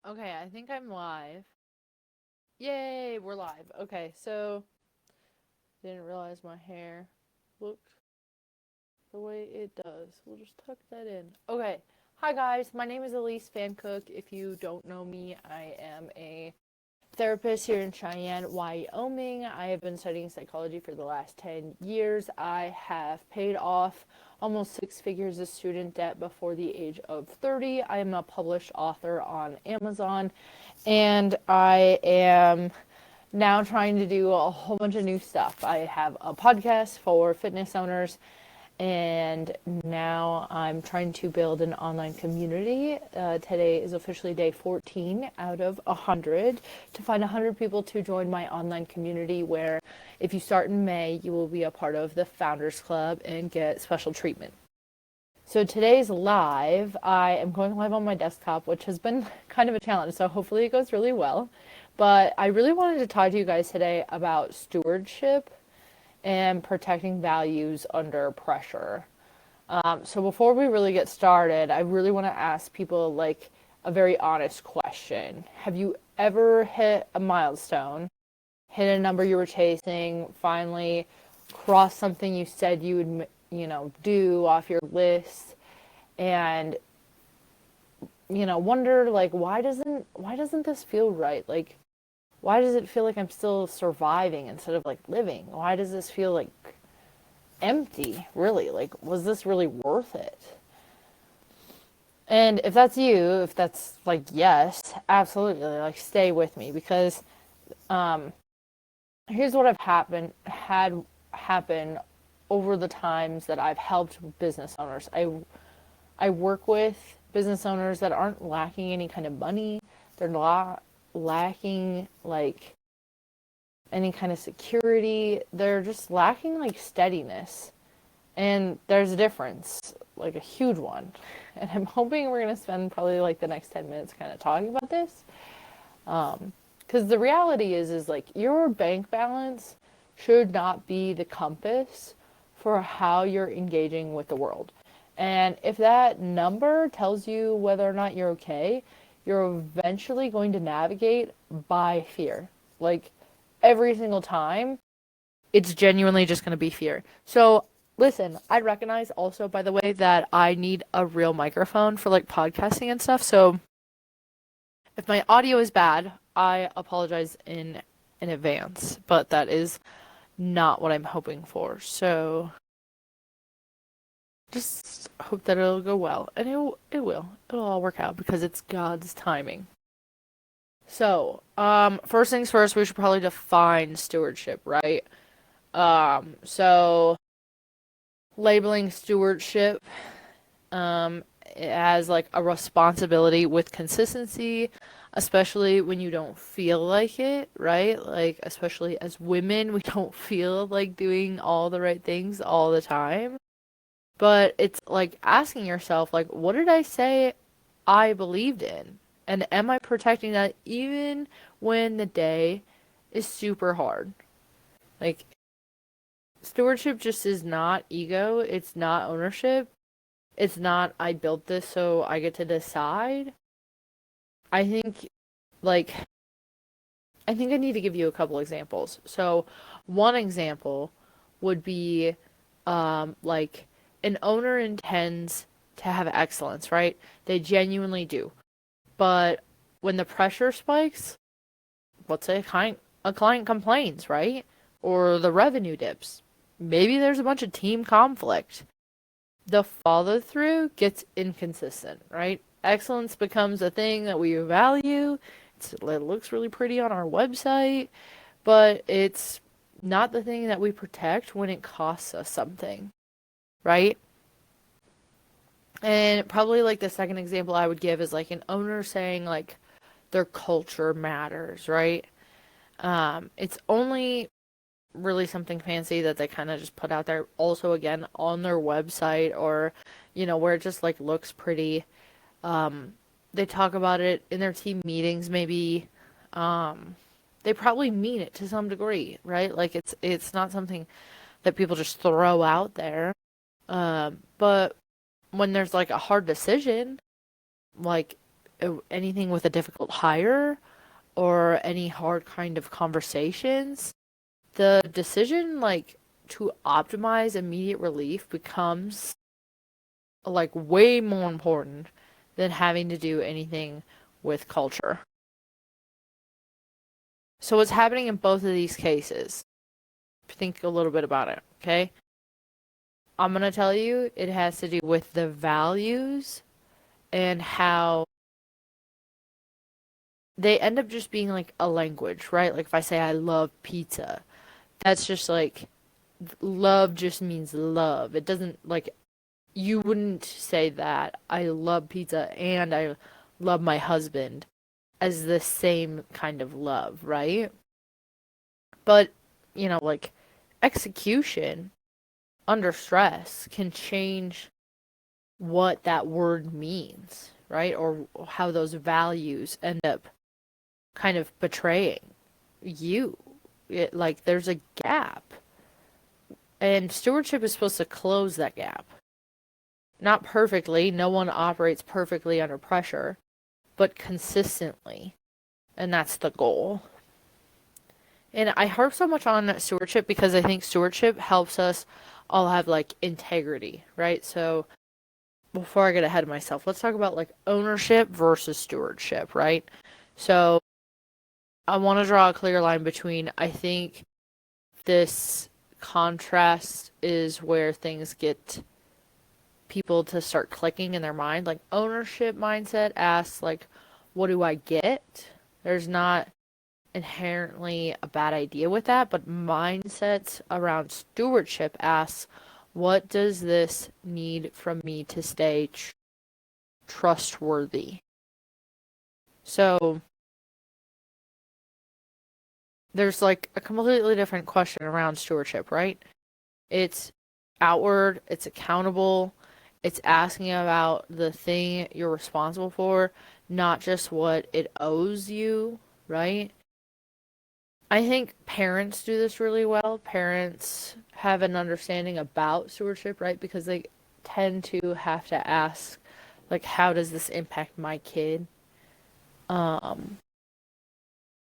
Okay, I think I'm live. Yay, we're live. Okay, so didn't realize my hair looked the way it does. We'll just tuck that in. Okay. Hi guys, my name is Alyse Pfankuch. If you don't know me, I am a therapist here in Cheyenne, Wyoming. I have been studying psychology for the last 10 years. I have paid off almost six figures of student debt before the age of 30. I am a published author on Amazon, and I am now trying to do a whole bunch of new stuff. I have a podcast for fitness owners, and now I'm trying to build an online community. Today is officially day 14 out of 100 to find 100 people to join my online community, where if you start in May, you will be a part of the Founders Club and get special treatment. So today's live, I am going live on my desktop, which has been kind of a challenge, so hopefully it goes really well. But I really wanted to talk to you guys today about stewardship and protecting values under pressure. So before we really get started, I really want to ask people like a very honest question. Have you ever hit a milestone, hit a number you were chasing, finally crossed something you said you would, do off your list, and wonder like why doesn't this feel right? Like, why does it feel like I'm still surviving instead of like living? Why does this feel like empty, really? Like, was this really worth it? And if that's you, if that's like yes, absolutely, like stay with me, because um here's what I've had happen over the times that I've helped business owners. I work with business owners that aren't lacking any kind of money. They're not lacking like any kind of security. They're just lacking like steadiness. And there's a difference, like a huge one. And I'm hoping we're going to spend probably like the next 10 minutes kind of talking about this. Because the reality is like your bank balance should not be the compass for how you're engaging with the world. And if that number tells you whether or not you're okay, you're eventually going to navigate by fear. Like every single time, it's genuinely just going to be fear. So, listen, I recognize also, by the way, that I need a real microphone for like podcasting and stuff. So, if my audio is bad, I apologize in advance, but that is not what I'm hoping for. So, just hope that it'll go well, and it will. It'll all work out because it's God's timing. So, first things first, we should probably define stewardship, right? So labeling stewardship as like a responsibility with consistency, especially when you don't feel like it, right? Like, especially as women, we don't feel like doing all the right things all the time. But it's like asking yourself, like, what did I say I believed in? And am I protecting that even when the day is super hard? Like, stewardship just is not ego, it's not ownership. It's not I built this so I get to decide. I think like I think I need to give you a couple examples. So, one example would be like an owner intends to have excellence, right? They genuinely do. But when the pressure spikes, let's say a client complains, right? Or the revenue dips. Maybe there's a bunch of team conflict. The follow through gets inconsistent, right? Excellence becomes a thing that we value. It looks really pretty on our website, but it's not the thing that we protect when it costs us something, right? And probably like the second example I would give is like an owner saying like their culture matters, right? It's only really something fancy that they kind of just put out there also again on their website, or where it just like looks pretty. They talk about it in their team meetings maybe. They probably mean it to some degree, right? Like it's not something that people just throw out there. But when there's like a hard decision, like anything with a difficult hire or any hard kind of conversations, the decision like to optimize immediate relief becomes like way more important than having to do anything with culture. So what's happening in both of these cases? Think a little bit about it, okay? I'm going to tell you it has to do with the values and how they end up just being like a language, right? Like if I say I love pizza, that's just like love just means love. It doesn't like you wouldn't say that I love pizza and I love my husband as the same kind of love, right? But, like execution under stress can change what that word means, right? Or how those values end up kind of betraying you. Like there's a gap. And stewardship is supposed to close that gap. Not perfectly, no one operates perfectly under pressure, but consistently. And that's the goal. And I harp so much on stewardship because I think stewardship helps us all have like integrity, right? So before I get ahead of myself, let's talk about like ownership versus stewardship, right? So I want to draw a clear line between, I think this contrast is where things get people to start clicking in their mind. Like ownership mindset asks like, what do I get? There's not inherently a bad idea with that, but mindsets around stewardship asks, what does this need from me to stay trustworthy? So there's like a completely different question around stewardship, right? It's outward, it's accountable, it's asking about the thing you're responsible for, not just what it owes you, right? I think parents do this really well. Parents have an understanding about stewardship, right? Because they tend to have to ask, like, how does this impact my kid?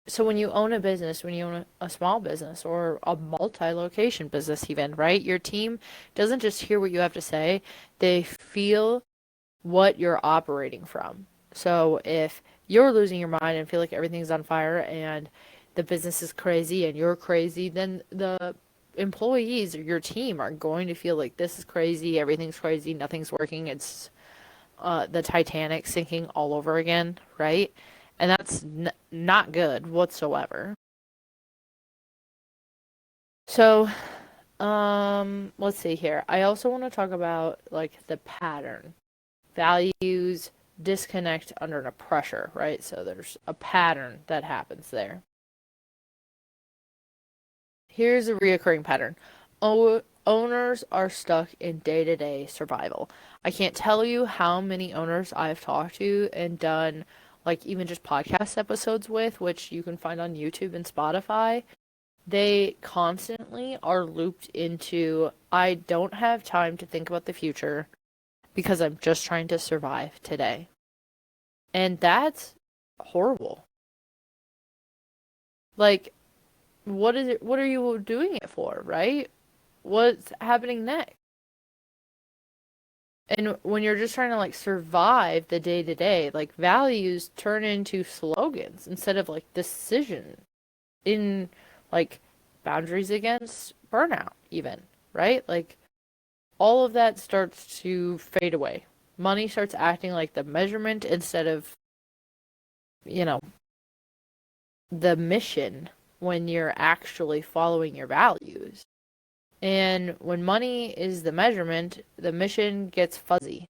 So when you own a business, when you own a small business or a multi-location business even, right? Your team doesn't just hear what you have to say, they feel what you're operating from. So if you're losing your mind and feel like everything's on fire and the business is crazy and you're crazy, then the employees or your team are going to feel like this is crazy, everything's crazy, nothing's working, it's the Titanic sinking all over again, right? And that's not good whatsoever. So, let's see here. I also want to talk about like the pattern. Values disconnect under the pressure, right? So there's a pattern that happens there. Here's a reoccurring pattern. Owners are stuck in day-to-day survival. I can't tell you how many owners I've talked to and done like even just podcast episodes with, which you can find on YouTube and Spotify. They constantly are looped into, I don't have time to think about the future because I'm just trying to survive today. And that's horrible. Like, what is it? What are you doing it for, right? What's happening next? And when you're just trying to like survive the day to day, like values turn into slogans instead of like decisions in like boundaries against burnout, even, right? Like all of that starts to fade away. Money starts acting like the measurement instead of, you know, the mission when you're actually following your values. And when money is the measurement, the mission gets fuzzy.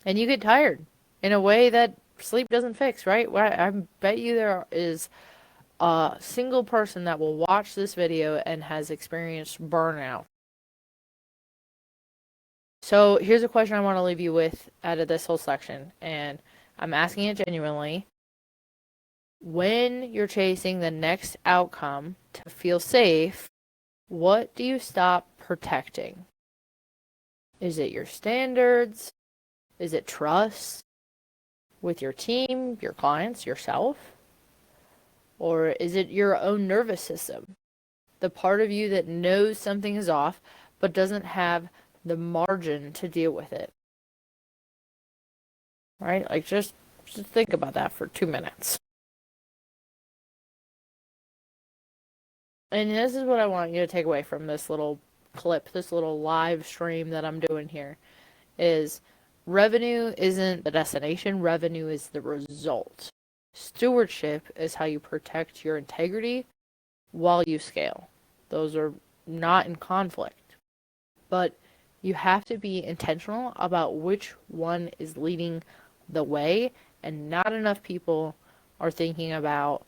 And you get tired in a way that sleep doesn't fix, right? I bet you there is a single person that will watch this video and has experienced burnout. So here's a question I want to leave you with out of this whole section, and I'm asking it genuinely. When you're chasing the next outcome to feel safe, what do you stop protecting? Is it your standards? Is it trust? with your team, your clients, yourself? Or is it your own nervous system? The part of you that knows something is off but doesn't have the margin to deal with it. Right? Like just think about that for 2 minutes. And this is what I want you to take away from this little clip, this little live stream that I'm doing here, is revenue isn't the destination, revenue is the result. Stewardship is how you protect your integrity while you scale. Those are not in conflict. But you have to be intentional about which one is leading the way, and not enough people are thinking about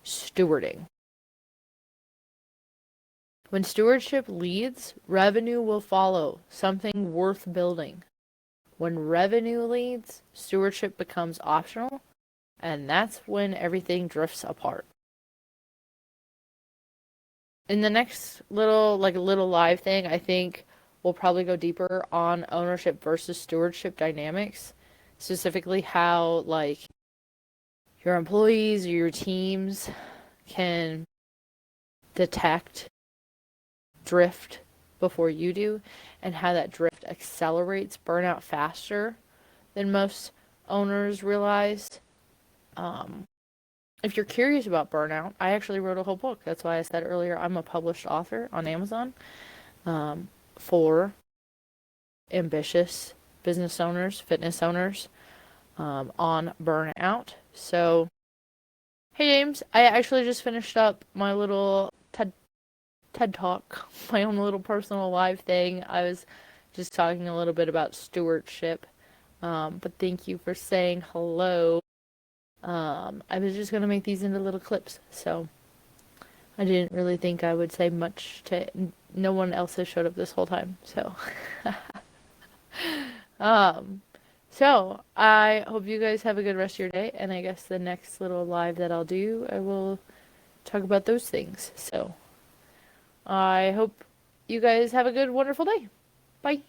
stewarding. When stewardship leads, revenue will follow, something worth building. When revenue leads, stewardship becomes optional, and that's when everything drifts apart. In the next little live thing, I think we'll probably go deeper on ownership versus stewardship dynamics, specifically how your employees or your teams can detect drift before you do, and how that drift accelerates burnout faster than most owners realize. If you're curious about burnout, I actually wrote a whole book. That's why I said earlier I'm a published author on Amazon for ambitious business owners, fitness owners on burnout. So, hey James, I actually just finished up my little TED Talk, my own little personal live thing. I was just talking a little bit about stewardship, but thank you for saying hello. I was just going to make these into little clips, so I didn't really think I would say much to no one else has showed up this whole time, so so I hope you guys have a good rest of your day, and I guess the next little live that I'll do, I will talk about those things. So I hope you guys have a good, wonderful day. Bye.